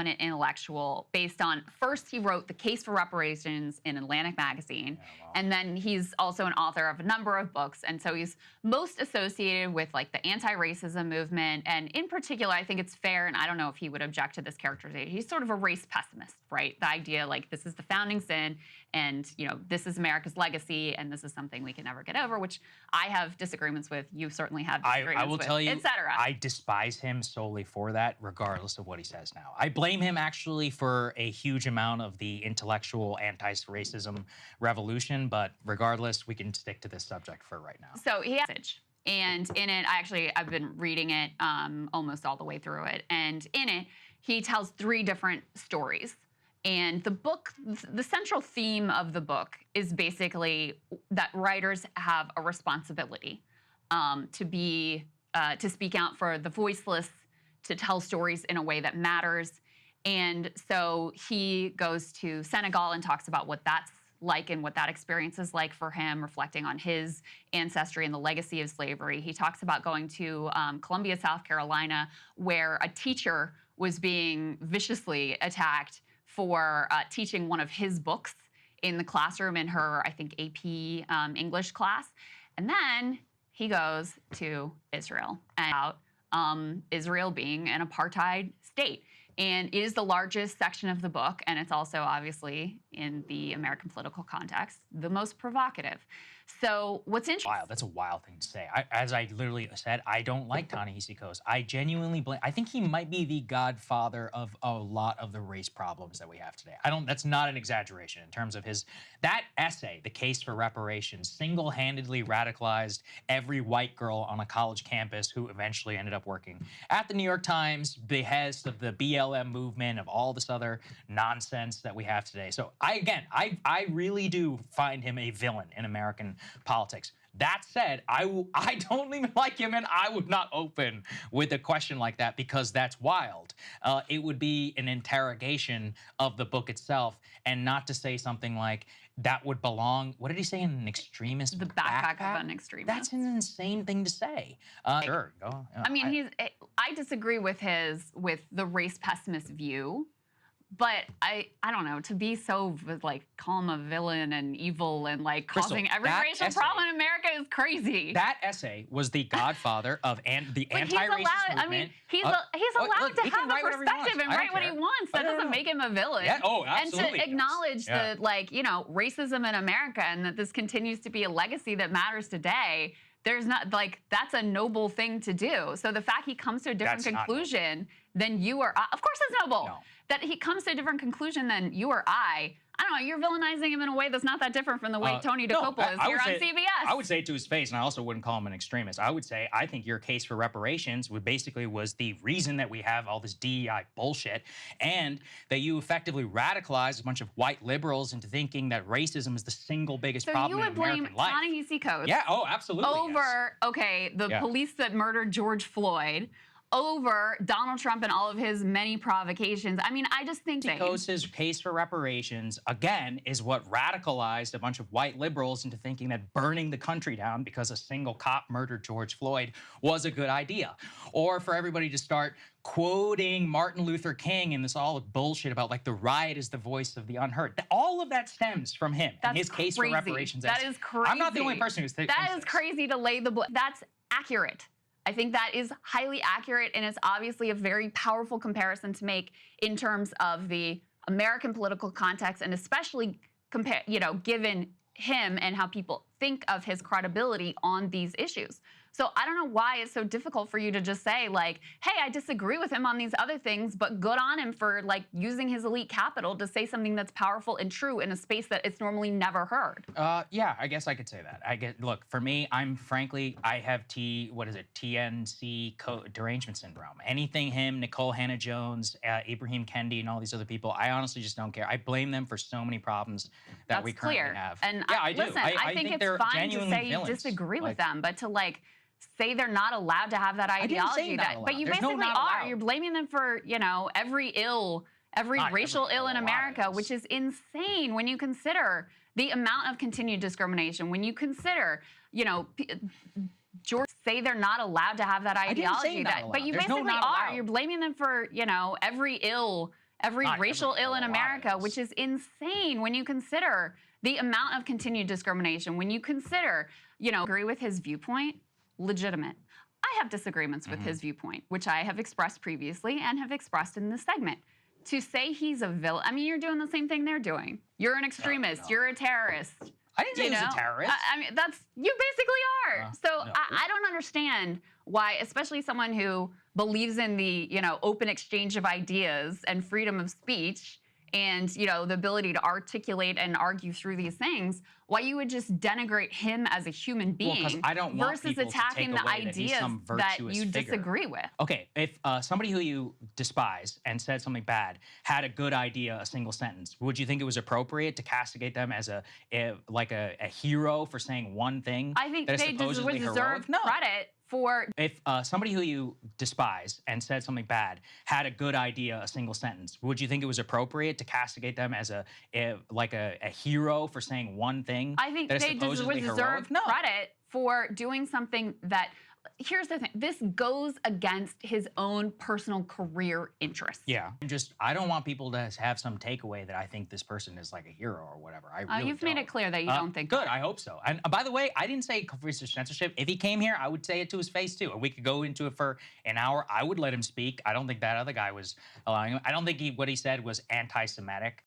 prominent intellectual based on, first he wrote The Case for Reparations in Atlantic Magazine, and then he's also an author of a number of books, and so he's most associated with like the anti-racism movement, and in particular, I think it's fair, and I don't know if he would object to this characterization, he's sort of a race pessimist, right? The idea like this is the founding sin, and this is America's legacy, and this is something we can never get over, which I have disagreements with. You certainly have disagreements I will with, tell you, etc. I despise him solely for that, regardless of what he says now. I blame him actually for a huge amount of the intellectual anti-racism revolution, but regardless, we can stick to this subject for right now. So he has a message, and in it, I've been reading it almost all the way through it, and in it, he tells 3 different stories. And the book, the central theme of the book is basically that writers have a responsibility to speak out for the voiceless, to tell stories in a way that matters. And so he goes to Senegal and talks about what that's like and what that experience is like for him, reflecting on his ancestry and the legacy of slavery. He talks about going to Columbia, South Carolina, where a teacher was being viciously attacked for teaching one of his books in the classroom in her, I think, AP English class. And then he goes to Israel and about Israel being an apartheid state. And it is the largest section of the book, and it's also, obviously, in the American political context, the most provocative. So what's interesting... Wow, that's a wild thing to say. As I literally said, I don't like Ta-Nehisi Coates. I genuinely blame... I think he might be the godfather of a lot of the race problems that we have today. That's not an exaggeration in terms of his... That essay, The Case for Reparations, single-handedly radicalized every white girl on a college campus who eventually ended up working at the New York Times, behest of the BLM movement, of all this other nonsense that we have today. So I really do find him a villain in American politics. That said, I don't even like him, and I would not open with a question like that because that's wild. It would be an interrogation of the book itself, and not to say something like that would belong, what did he say, in an extremist The backpack of an extremist. That's an insane thing to say. Sure, go. I mean, I disagree with the race pessimist view. But I don't know, to be so like call him a villain and evil and like causing every racial problem in America is crazy. That essay was the godfather of the anti-racist movement. I mean, he's allowed to have a perspective and write what he wants. That doesn't make him a villain. Yeah, absolutely. And to acknowledge the racism in America and that this continues to be a legacy that matters today. There's not that's a noble thing to do. So the fact he comes to a different conclusion than you or I, of course it's noble. No. That he comes to a different conclusion than you or I don't know, you're villainizing him in a way that's not that different from the way Tony DeCoppolo is here on CBS. I would say it to his face, and I also wouldn't call him an extremist. I would say I think your case for reparations was the reason that we have all this DEI bullshit, and that you effectively radicalized a bunch of white liberals into thinking that racism is the single biggest problem in American life. So you would blame Ta-Nehisi Coates absolutely. Over, the police that murdered George Floyd, over Donald Trump and all of his many provocations. I mean, I just think Coates' case for reparations, again, is what radicalized a bunch of white liberals into thinking that burning the country down because a single cop murdered George Floyd was a good idea. Or for everybody to start quoting Martin Luther King and this all bullshit about like the riot is the voice of the unheard. All of that stems from him and his case for reparations. That is crazy. I'm not the only person who's thinking that is crazy to lay the blame. That's accurate. I think that is highly accurate, and it's obviously a very powerful comparison to make in terms of the American political context, and especially given him and how people think of his credibility on these issues. So I don't know why it's so difficult for you to just say like, hey, I disagree with him on these other things, but good on him for like using his elite capital to say something that's powerful and true in a space that it's normally never heard. Yeah, I guess I could say that. Look, for me, I have TNC derangement syndrome. Anything him, Nicole Hannah-Jones, Ibrahim Kendi, and all these other people, I honestly just don't care. I blame them for so many problems that we currently have. And yeah, I do. Listen, I think it's fine to say you disagree with them, but to say they're not allowed to have that ideology. But you basically are. You're blaming them for, every racial ill in America, which is insane when you consider the amount of continued discrimination, when you consider, George say they're not allowed to have that ideology. But you basically are. You're blaming them for, every every Not racial every- ill a in lot of America, this. which is insane when you consider the amount of continued discrimination. When you consider, agree with his viewpoint, legitimate. I have disagreements with his viewpoint, which I have expressed previously and have expressed in this segment. To say he's a villain, I mean, you're doing the same thing they're doing. You're an extremist. no. You're a terrorist. I didn't say he was a terrorist. I mean, you basically are. So no. I don't understand why, especially someone who believes in the, open exchange of ideas and freedom of speech and, the ability to articulate and argue through these things, why you would just denigrate him as a human being I don't want versus people to attacking take the away that he's ideas some that virtuous you figure. disagree with. Okay, if somebody who you despise and said something bad had a good idea, a single sentence, would you think it was appropriate to castigate them as a hero for saying one thing? I think that is they supposedly deserve heroic? No. credit for. If somebody who you despise and said something bad had a good idea, a single sentence, would you think it was appropriate to castigate them as a hero for saying one thing? I think that is they supposedly deserve heroic? No. credit for doing something that. Here's the thing. This goes against his own personal career interests. Yeah. I don't want people to have some takeaway that I think this person is like a hero or whatever. I really You've don't. made it clear that you don't think Good. that. I hope so. And by the way, I didn't say for censorship. If he came here, I would say it to his face too. And we could go into it for an hour. I would let him speak. I don't think that other guy was allowing him. I don't think what he said was anti-Semitic.